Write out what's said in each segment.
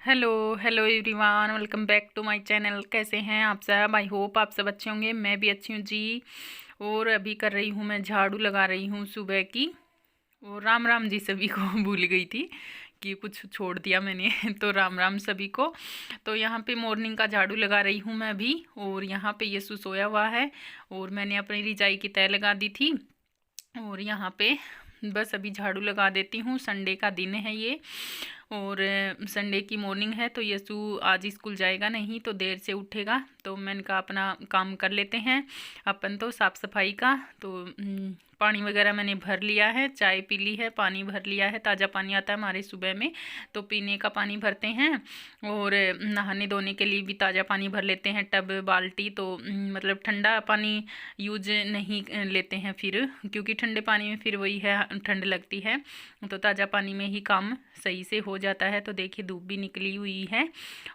Hello hello everyone, welcome back to my channel. कैसे हैं आप सब? आई होप आप सब अच्छे होंगे। मैं भी अच्छी हूँ जी। और अभी कर रही हूँ, मैं झाड़ू लगा रही हूँ सुबह की। और राम राम जी सभी को भूल गई थी कि कुछ छोड़ दिया मैंने तो राम राम सभी को। तो यहाँ पे मॉर्निंग का झाड़ू लगा रही हूँ मैं भी। और यहाँ पे यीशु सोया हुआ है और मैंने अपनी रिजाई की तह लगा दी थी। और यहाँ पे बस अभी झाड़ू लगा देती हूँ। संडे का दिन है ये और संडे की मॉर्निंग है, तो यीशु आज स्कूल जाएगा नहीं तो देर से उठेगा, तो मैंने कहा अपना काम कर लेते हैं अपन तो साफ़ सफाई का। तो पानी वगैरह मैंने भर लिया है, चाय पी ली है, पानी भर लिया है। ताज़ा पानी आता है हमारे सुबह में, तो पीने का पानी भरते हैं। और नहाने धोने के लिए भी ताज़ा पानी भर लेते हैं, टब बाल्टी। तो मतलब ठंडा पानी यूज नहीं लेते हैं फिर, क्योंकि ठंडे पानी में फिर वही है, ठंड लगती है। तो ताज़ा पानी में ही काम सही से हो जाता है। तो देखिए धूप भी निकली हुई है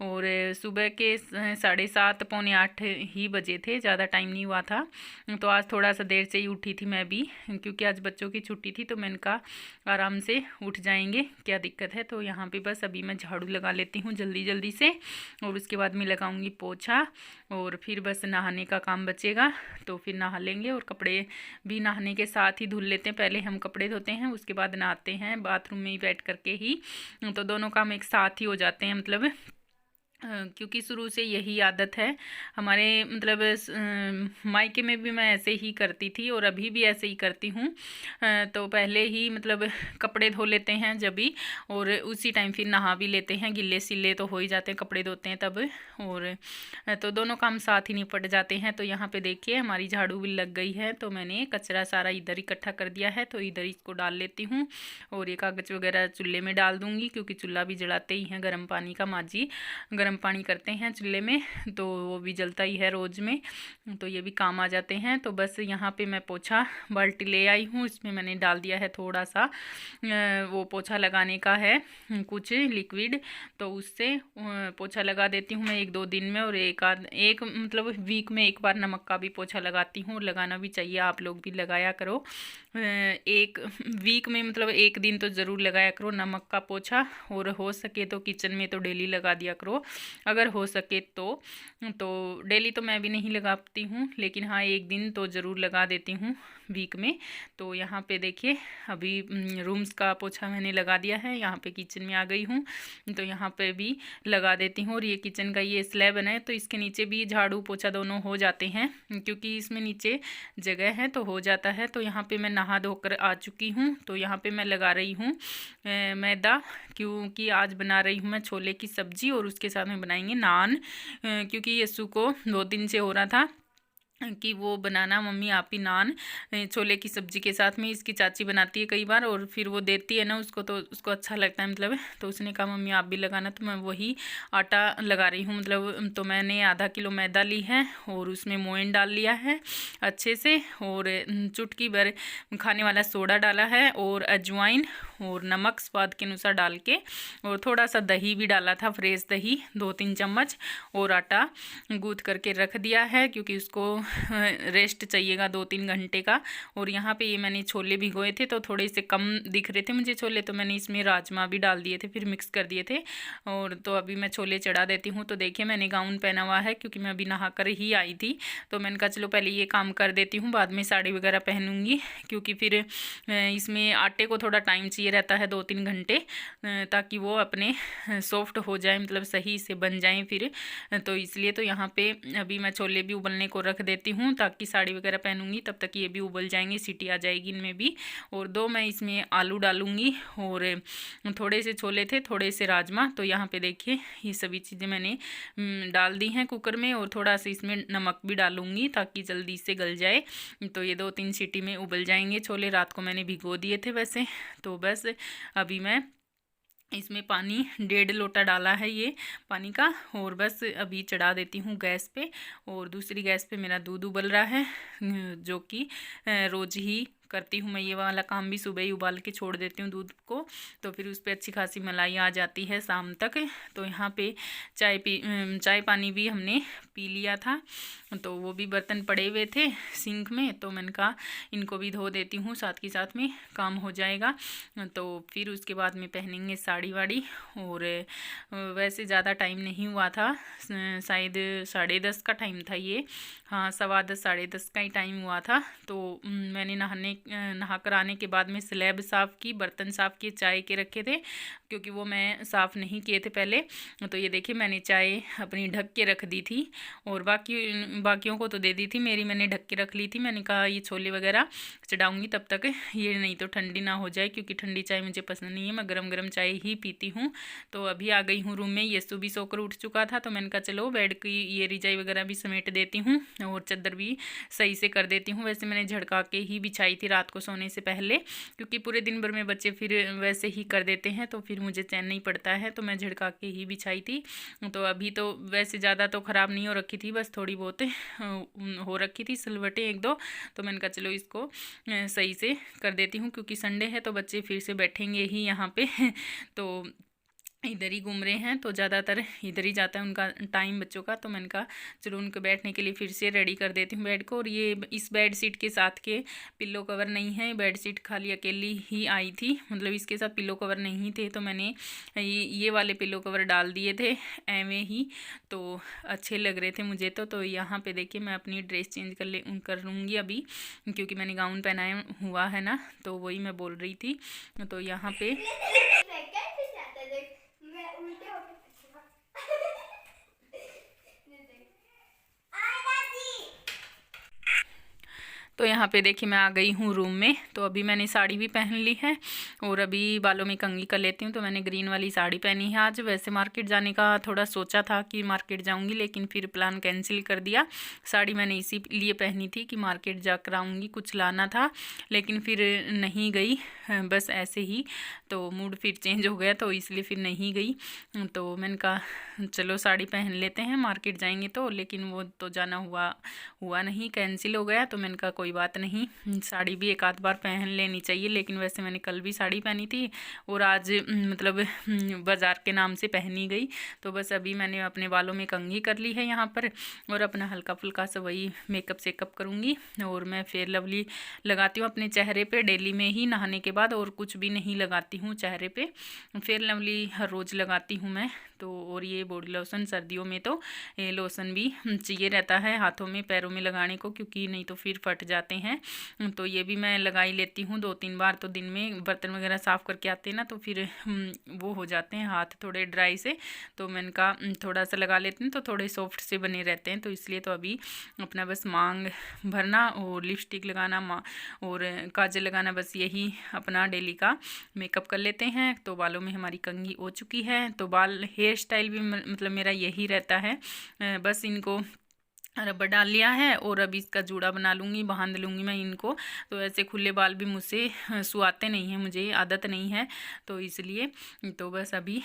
और सुबह के 7:30 पौने 8 ही बजे थे, ज़्यादा टाइम नहीं हुआ था। तो आज थोड़ा सा देर से ही उठी थी मैं भी, क्योंकि आज बच्चों की छुट्टी थी। तो मैंने कहा आराम से उठ जाएंगे, क्या दिक्कत है। तो यहाँ पे बस अभी मैं झाड़ू लगा लेती हूँ जल्दी जल्दी से, और उसके बाद मैं लगाऊंगी पोछा। और फिर बस नहाने का काम बचेगा, तो फिर नहा लेंगे। और कपड़े भी नहाने के साथ ही धुल लेते हैं, पहले हम कपड़े धोते हैं उसके बाद नहाते हैं, बाथरूम में ही बैठ करके ही। तो दोनों काम एक साथ ही हो जाते हैं, मतलब क्योंकि शुरू से यही आदत है हमारे, मतलब मायके में भी मैं ऐसे ही करती थी और अभी भी ऐसे ही करती हूँ। तो पहले ही मतलब कपड़े धो लेते हैं जब भी, और उसी टाइम फिर नहा भी लेते हैं। गिल्ले सिले तो हो ही जाते हैं, कपड़े धोते हैं तब। और तो दोनों काम साथ ही निपट जाते हैं। तो यहाँ पे देखिए हमारी झाड़ू भी लग गई है, तो मैंने कचरा सारा इधर इकट्ठा कर दिया है, तो इधर इसको डाल लेती हूँ। और ये कागज़ वगैरह चूल्हे में डाल दूँगी, क्योंकि चूल्हा भी जलाते ही हैं गर्म पानी का। माजी गर्म पानी करते हैं चूल्हे में, तो वो भी जलता ही है रोज़ में, तो ये भी काम आ जाते हैं। तो बस यहाँ पे मैं पोछा बाल्टी ले आई हूँ, इसमें मैंने डाल दिया है थोड़ा सा वो पोछा लगाने का है कुछ लिक्विड, तो उससे पोछा लगा देती हूँ मैं 1-2 दिन में। और एक मतलब वीक में एक बार नमक का भी पोछा लगाती हूँ, और लगाना भी चाहिए, आप लोग भी लगाया करो। एक वीक में मतलब एक दिन तो ज़रूर लगाया करो नमक का पोछा, और हो सके तो किचन में तो डेली लगा दिया करो अगर हो सके तो डेली तो मैं भी नहीं लगाती हूँ, लेकिन हाँ एक दिन तो ज़रूर लगा देती हूँ वीक में। तो यहाँ पे देखिए अभी रूम्स का पोछा मैंने लगा दिया है। यहाँ पे किचन में आ गई हूँ, तो यहाँ पे भी लगा देती हूँ। और ये किचन का ये स्लैब है, तो इसके नीचे भी झाड़ू पोछा दोनों हो जाते हैं, क्योंकि इसमें नीचे जगह है तो हो जाता है। तो यहाँ पे मैं नहा धोकर आ चुकी हूँ, तो यहाँ पे मैं लगा रही हूँ मैदा, क्योंकि आज बना रही हूँ मैं छोले की सब्ज़ी, और उसके साथ में बनाएंगे नान। क्योंकि यीशु को 2 दिन से हो रहा था कि वो बनाना मम्मी आप ही नान छोले की सब्ज़ी के साथ में। इसकी चाची बनाती है कई बार, और फिर वो देती है ना उसको, तो उसको अच्छा लगता है मतलब। तो उसने कहा मम्मी आप भी लगाना, तो मैं वही आटा लगा रही हूँ मतलब। तो मैंने आधा किलो मैदा ली है, और उसमें मोयन डाल लिया है अच्छे से, और चुटकी भर खाने वाला सोडा डाला है, और अजवाइन और नमक स्वाद के अनुसार डाल के, और थोड़ा सा दही भी डाला था, फ्रेश दही 2-3 चम्मच। और आटा गूँथ करके रख दिया है, क्योंकि उसको रेस्ट चाहिएगा 2-3 घंटे का। और यहाँ पे ये मैंने छोले भिगोए थे, तो थोड़े से कम दिख रहे थे मुझे छोले, तो मैंने इसमें राजमा भी डाल दिए थे, फिर मिक्स कर दिए थे। और तो अभी मैं छोले चढ़ा देती हूँ। तो देखिए मैंने गाउन पहना हुआ है, क्योंकि मैं अभी नहा कर ही आई थी, तो मैंने कहा चलो पहले ये काम कर देती हूँ, बाद में साड़ी वगैरह पहनूँगी। क्योंकि फिर इसमें आटे को थोड़ा टाइम चाहिए रहता है 2-3 घंटे, ताकि वो अपने सॉफ्ट हो जाए, मतलब सही से बन जाएँ फिर। तो इसलिए तो यहाँ पे अभी मैं छोले भी उबलने को रख देती हूँ, ताकि साड़ी वगैरह पहनूंगी तब तक ये भी उबल जाएंगे, सीटी आ जाएगी इनमें भी। और 2 मैं इसमें आलू डालूंगी, और थोड़े से छोले थे, थोड़े से राजमा। तो यहाँ पे देखिए ये सभी चीज़ें मैंने डाल दी हैं कुकर में, और थोड़ा सा इसमें नमक भी डालूंगी ताकि जल्दी से गल जाए। तो ये 2-3 सीटी में उबल जाएंगे छोले। रात को मैंने भिगो दिए थे वैसे। तो बस अभी मैं इसमें पानी 1.5 लोटा डाला है ये पानी का, और बस अभी चढ़ा देती हूँ गैस पे। और दूसरी गैस पे मेरा दूध उबल रहा है, जो कि रोज़ ही करती हूँ मैं ये वाला काम भी, सुबह ही उबाल के छोड़ देती हूँ दूध को, तो फिर उस पर अच्छी खासी मलाई आ जाती है शाम तक। तो यहाँ पे चाय पानी भी हमने पी लिया था, तो वो भी बर्तन पड़े हुए थे सिंक में, तो मैंने कहा इनको भी धो देती हूँ, साथ के साथ में काम हो जाएगा। तो फिर उसके बाद में पहनेंगे साड़ी वाड़ी। और वैसे ज़्यादा टाइम नहीं हुआ था, शायद 10:30 का टाइम था ये, हाँ 10:15 10:30 का ही टाइम हुआ था। तो मैंने नहा कर आने के बाद में स्लैब साफ़ की, बर्तन साफ़ किए, चाय के रखे थे क्योंकि वो मैं साफ़ नहीं किए थे पहले। तो ये देखिए मैंने चाय अपनी ढक के रख दी थी, और बाकियों को तो दे दी थी, मेरी मैंने ढक के रख ली थी। मैंने कहा ये छोले वगैरह चढ़ाऊँगी तब तक ये नहीं तो ठंडी ना हो जाए, क्योंकि ठंडी चाय मुझे पसंद नहीं है, मैं गरम गरम चाय ही पीती हूँ। तो अभी आ गई हूँ रूम में, यस्सु भी सोकर उठ चुका था, तो मैंने कहा चलो बेड की ये रिजाई वगैरह भी समेट देती हूँ और चादर भी सही से कर देती हूँ। वैसे मैंने झड़का के ही बिछाई थी रात को सोने से पहले, क्योंकि पूरे दिन भर में बच्चे फिर वैसे ही कर देते हैं, तो फिर मुझे चैन नहीं पड़ता है, तो मैं झड़का के ही बिछाई थी। तो अभी तो वैसे ज़्यादा तो ख़राब नहीं हो रखी थी, बस थोड़ी बहुत हो रखी थी सिलवटें 1-2, तो मैंने कहा चलो इसको सही से कर देती हूँ, क्योंकि संडे है तो बच्चे फिर से बैठेंगे ही यहाँ पे तो इधर ही घूम रहे हैं, तो ज़्यादातर इधर ही जाता है उनका टाइम बच्चों का। तो मैंने कहा चलो उनको बैठने के लिए फिर से रेडी कर देती हूँ बेड को। और ये इस बेड शीट के साथ के पिल्लो कवर नहीं है, बेड शीट खाली अकेली ही आई थी, मतलब इसके साथ पिल्लो कवर नहीं थे, तो मैंने ये वाले पिल्लो कवर डाल दिए थे एवं ही, तो अच्छे लग रहे थे मुझे। तो यहाँ पर देखिए मैं अपनी ड्रेस चेंज कर लूँगी अभी, क्योंकि मैंने गाउन पहनाया हुआ है ना, तो वही मैं बोल रही थी। तो यहाँ पे तो यहाँ पे देखिए मैं आ गई हूँ रूम में। तो अभी मैंने साड़ी भी पहन ली है और अभी बालों में कंघी कर लेती हूँ। तो मैंने ग्रीन वाली साड़ी पहनी है आज। वैसे मार्केट जाने का थोड़ा सोचा था कि मार्केट जाऊँगी, लेकिन फिर प्लान कैंसिल कर दिया। साड़ी मैंने इसीलिए पहनी थी कि मार्केट जाकर आऊँगी, कुछ लाना था, लेकिन फिर नहीं गई, बस ऐसे ही। तो मूड फिर चेंज हो गया, तो इसलिए फिर नहीं गई। तो मैंने कहा चलो साड़ी पहन लेते हैं, मार्केट जाएंगे तो, लेकिन वो तो जाना हुआ नहीं, कैंसिल हो गया। तो मैंने कहा कोई बात नहीं, साड़ी भी एक आध बार पहन लेनी चाहिए। लेकिन वैसे मैंने कल भी साड़ी पहनी थी और आज मतलब बाज़ार के नाम से पहनी गई। तो बस अभी मैंने अपने बालों में कंघी कर ली है यहाँ पर, और अपना हल्का फुल्का सा वही मेकअप सेकअप करूँगी। और मैं फेयर लवली लगाती हूँ अपने चेहरे पे डेली में ही, नहाने के बाद, और कुछ भी नहीं लगाती हूँ चेहरे पे। फेयर लवली हर रोज़ लगाती हूँ मैं तो। और ये बॉडी लोशन सर्दियों में तो ये लोशन भी चाहिए रहता है हाथों में पैरों में लगाने को, क्योंकि नहीं तो फिर फट जाते हैं। तो ये भी मैं लगा ही लेती हूँ 2-3 बार। तो दिन में बर्तन वगैरह साफ़ करके आते हैं ना, तो फिर वो हो जाते हैं हाथ थोड़े ड्राई से, तो मैंने कहा थोड़ा सा लगा लेते हैं तो थोड़े सॉफ्ट से बने रहते हैं। तो इसलिए तो अभी अपना बस मांग भरना और लिपस्टिक लगाना और काजल लगाना, बस यही अपना डेली का मेकअप कर लेते हैं। तो बालों में हमारी कंघी हो चुकी है। तो बाल हेयर स्टाइल भी मतलब मेरा यही रहता है, बस इनको रबर डाल लिया है और अभी इसका जूड़ा बना लूँगी, बांध लूँगी मैं इनको। तो ऐसे खुले बाल भी मुझसे सुहाते नहीं हैं, मुझे आदत नहीं है, तो इसलिए तो बस अभी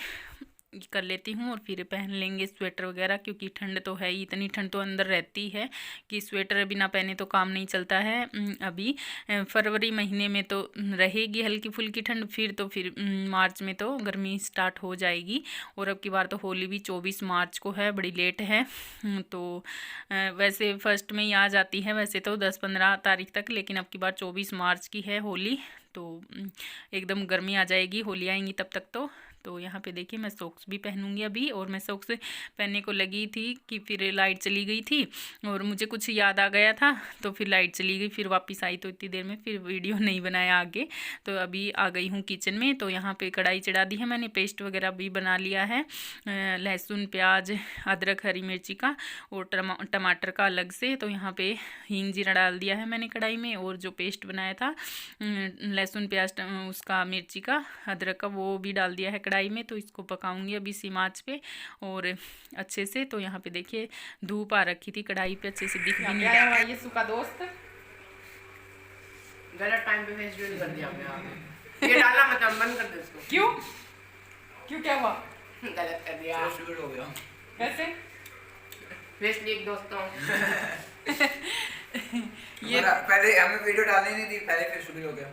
कर लेती हूँ। और फिर पहन लेंगे स्वेटर वगैरह, क्योंकि ठंड तो है ही, इतनी ठंड तो अंदर रहती है कि स्वेटर बिना पहने तो काम नहीं चलता है। अभी फरवरी महीने में तो रहेगी हल्की फुल्की ठंड, फिर मार्च में तो गर्मी स्टार्ट हो जाएगी। और अब की बार तो होली भी 24 मार्च को है, बड़ी लेट है। तो वैसे फर्स्ट में ही आ जाती है वैसे तो 10-15 तारीख तक, लेकिन अब की बार 24 मार्च की है होली। तो एकदम गर्मी आ जाएगी, होली आएंगी तब तक। तो यहाँ पे देखिए मैं सॉक्स भी पहनूंगी अभी। और मैं सॉक्स पहनने को लगी थी कि फिर लाइट चली गई थी और मुझे कुछ याद आ गया था, तो फिर लाइट चली गई, फिर वापस आई, तो इतनी देर में फिर वीडियो नहीं बनाया आगे। तो अभी आ गई हूँ किचन में। तो यहाँ पे कढ़ाई चढ़ा दी है मैंने, पेस्ट वगैरह भी बना लिया है, लहसुन प्याज अदरक हरी मिर्ची का और टमाटर का अलग से। तो यहाँ पे हींग जीरा डाल दिया है मैंने कढ़ाई में, और जो पेस्ट बनाया था लहसुन प्याज उसका मिर्ची का अदरक का, वो भी डाल दिया है कढ़ाई में। तो इसको पकाऊंगी अभी सीम आंच पे और अच्छे से। तो यहाँ पे देखिए धूप आ रखी थी कढ़ाई पे, अच्छे से दिख भी नहीं रहा। ये सुखा दोस्त गलत टाइम पे फेस ड्रिल कर दिया आपने, ये डालना मत, बंद कर दे इसको। क्यों क्या हुआ? गलत कर दिया, फेस ड्रिल हो गया। कैसे? फेस लीक दोस्तों। ये पहले हमें वीडियो डालनी नहीं थी पहले, फिर शुरू हो गया।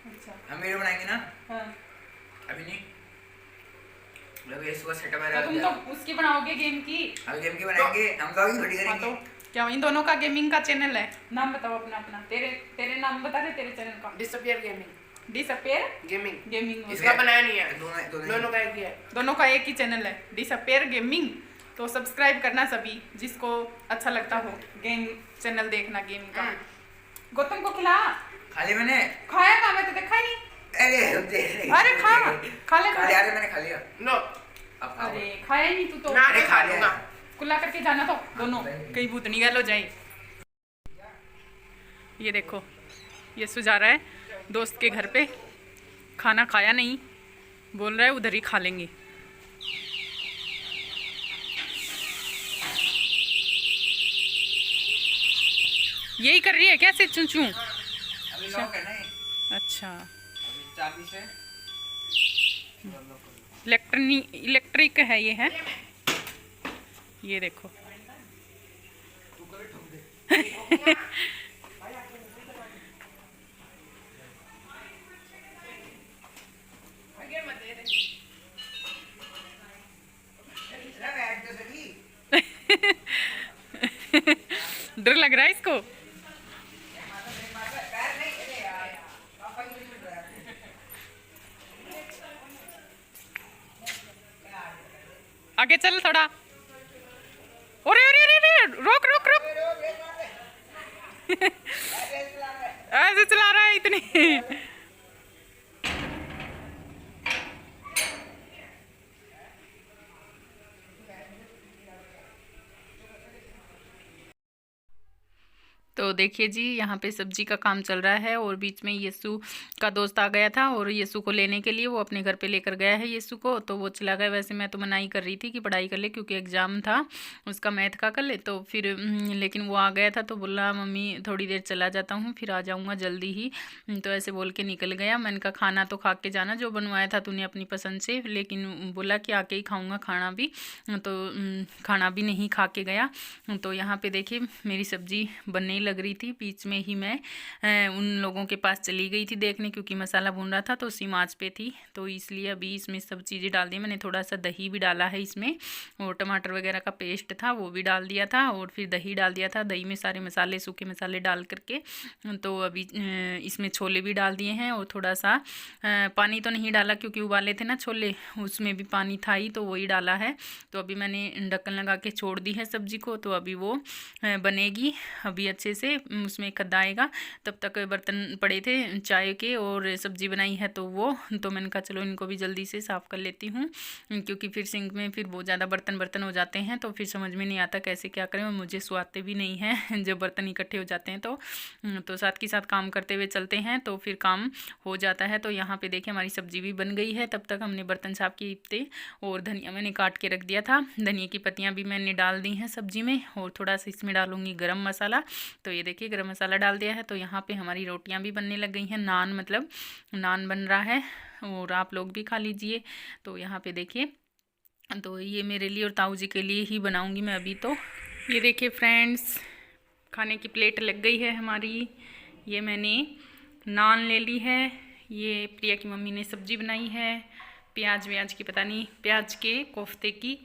अच्छा हम वीडियो बनाएंगे ना, हाँ, अभी नहीं, मतलब ये सुबह सेटअप है। तो तुम तो उसकी बनाओगे गेम की। अभी गेम की बनाएंगे, हम व्लॉगिंग थोड़ी हाँ तो करेंगे। क्या इन दोनों का गेमिंग का चैनल है? नाम बताओ अपना अपना, तेरे तेरे नाम बता दे तेरे चैनल का। Disappear gaming. Disappear gaming gaming इसका बनाया नहीं है, दोनों का एक ही है। दोनों का एक ही चैनल है, डिसअपियर गेमिंग। तो सब्सक्राइब करना सभी जिसको अच्छा लगता हो गेम चैनल देखना गेमिंग का। गौतम को खिला। खा लिया मैंने। खाया कहाँ? मैं तो देखा ही नहीं। अरे अरे खा खा ले यार, मैंने खा लिया। लो। अरे खाया ही नहीं तू तो। अरे खा लिया। कुल्ला करके जाना तो दोनों कहीं भूतनी गल हो जाए। ये देखो, ये सुझा रहा है दोस्त के घर पे, खाना खाया नहीं, बोल रहा है उधर ही खा लेंगे। यही कर रही है क्या से चूचू? अभी लॉक है ना। अच्छा, चाबी से इलेक्ट्रिक है ये, है ये देखो। डर लग रहा है इसको। आगे चल थोड़ा। अरे अरे अरे अरे, रोक रोक रोक। ऐसे चला रहा है इतनी। तो देखिए जी, यहाँ पे सब्जी का काम चल रहा है और बीच में यीशु का दोस्त आ गया था और यीशु को लेने के लिए वो अपने घर पे लेकर गया है यीशु को, तो वो चला गया। वैसे मैं तो मनाही कर रही थी कि पढ़ाई कर ले क्योंकि एग्ज़ाम था उसका मैथ का, कर ले तो फिर लेकिन वो आ गया था तो बोला मम्मी थोड़ी देर चला जाता हूँ फिर आ जाऊँगा जल्दी ही, तो ऐसे बोल के निकल गया। मैंने कहा खाना तो खा के जाना जो बनवाया था तूने अपनी पसंद से, लेकिन बोला कि आके ही खाऊँगा खाना भी, तो खाना भी नहीं खा के गया। तो यहाँ पे देखिए मेरी सब्जी बनने ही लग रही थी, बीच में ही मैं उन लोगों के पास चली गई थी देखने क्योंकि मसाला भून रहा था तो उसी आंच पे थी, तो इसलिए अभी इसमें सब चीज़ें डाल दी मैंने। थोड़ा सा दही भी डाला है इसमें और टमाटर वगैरह का पेस्ट था वो भी डाल दिया था और फिर दही डाल दिया था। दही में सारे मसाले सूखे मसाले डाल करके तो अभी इसमें छोले भी डाल दिए हैं और थोड़ा सा पानी तो नहीं डाला क्योंकि उबाले थे ना छोले, उसमें भी पानी था ही तो वही डाला है। तो अभी मैंने ढक्कन लगा के छोड़ दी है सब्जी को, तो अभी वो बनेगी अभी अच्छे से, उसमें खद्दा आएगा। तब तक बर्तन पड़े थे चाय के और सब्जी बनाई है तो वो, तो मैंने कहा चलो इनको भी जल्दी से साफ़ कर लेती हूँ क्योंकि फिर सिंक में फिर बहुत ज़्यादा बर्तन हो जाते हैं तो फिर समझ में नहीं आता कैसे क्या करें और मुझे स्वाते भी नहीं हैं जब बर्तन इकट्ठे हो जाते हैं तो साथ के साथ काम करते हुए चलते हैं तो फिर काम हो जाता है। तो यहाँ पे देखिए हमारी सब्जी भी बन गई है, तब तक हमने बर्तन साफ किए थे और धनिया मैंने काट के रख दिया था, धनिया की पत्तियाँ भी मैंने डाल दी हैं सब्जी में और थोड़ा सा इसमें डालूंगी गरम मसाला। तो ये देखिए गरम मसाला डाल दिया है। तो यहाँ पे हमारी रोटियाँ भी बनने लग गई हैं, नान मतलब नान बन रहा है और आप लोग भी खा लीजिए। तो यहाँ पे देखिए, तो ये मेरे लिए और ताऊ जी के लिए ही बनाऊंगी मैं अभी। तो ये देखिए फ्रेंड्स, खाने की प्लेट लग गई है हमारी। ये मैंने नान ले ली है, ये प्रिया की मम्मी ने सब्जी बनाई है प्याज व्याज की, पता नहीं प्याज के कोफ्ते की,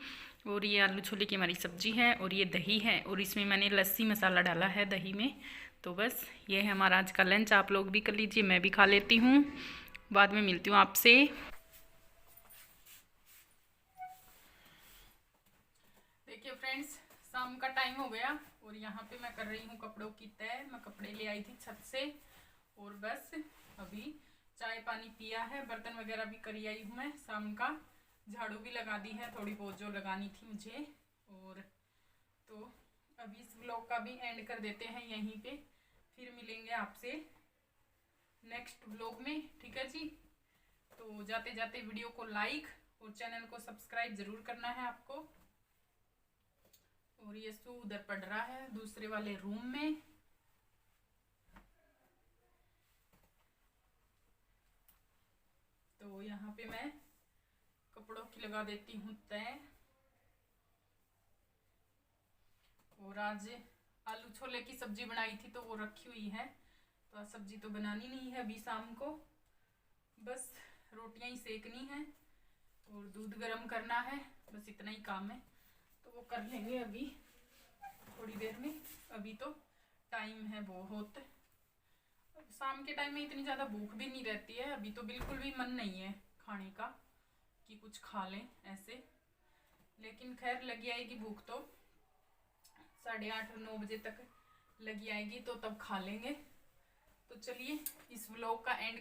और ये आलू छोले की हमारी सब्जी है और ये दही है और इसमें मैंने लस्सी मसाला डाला है दही में। तो बस ये है हमारा आज का लंच, आप लोग भी कर लीजिए, मैं भी खा लेती हूँ, बाद में मिलती हूँ आपसे। देखिए फ्रेंड्स, शाम का टाइम हो गया और यहाँ पे मैं कर रही हूँ कपड़ों की तय। मैं कपड़े ले आई थी छत से और बस अभी चाय पानी पिया है, बर्तन वगैरह भी करी आई हूँ मैं शाम का, झाड़ू भी लगा दी है थोड़ी बहुत जो लगानी थी मुझे। और तो अभी इस व्लॉग का भी एंड कर देते हैं यहीं पे, फिर मिलेंगे आपसे नेक्स्ट व्लॉग में, ठीक है जी। तो जाते जाते वीडियो को लाइक और चैनल को सब्सक्राइब ज़रूर करना है आपको। और ये सू उधर पढ़ रहा है दूसरे वाले रूम में। तो यहाँ पे मैं कपड़ों की लगा देती हूँ तय। और आज आलू छोले की सब्जी बनाई थी तो वो रखी हुई है, तो आज सब्जी तो बनानी नहीं है अभी शाम को, बस रोटियां ही सेकनी है और दूध गर्म करना है, बस इतना ही काम है। तो वो कर लेंगे अभी थोड़ी देर में। अभी तो टाइम है बहुत, शाम के टाइम में इतनी ज़्यादा भूख भी नहीं रहती है। अभी तो बिल्कुल भी मन नहीं है खाने का कि कुछ खा लें ऐसे, लेकिन खैर लगी आएगी भूख तो 8:30-9 बजे तक लगी आएगी, तो तब खा लेंगे। तो चलिए इस व्लॉग का एंड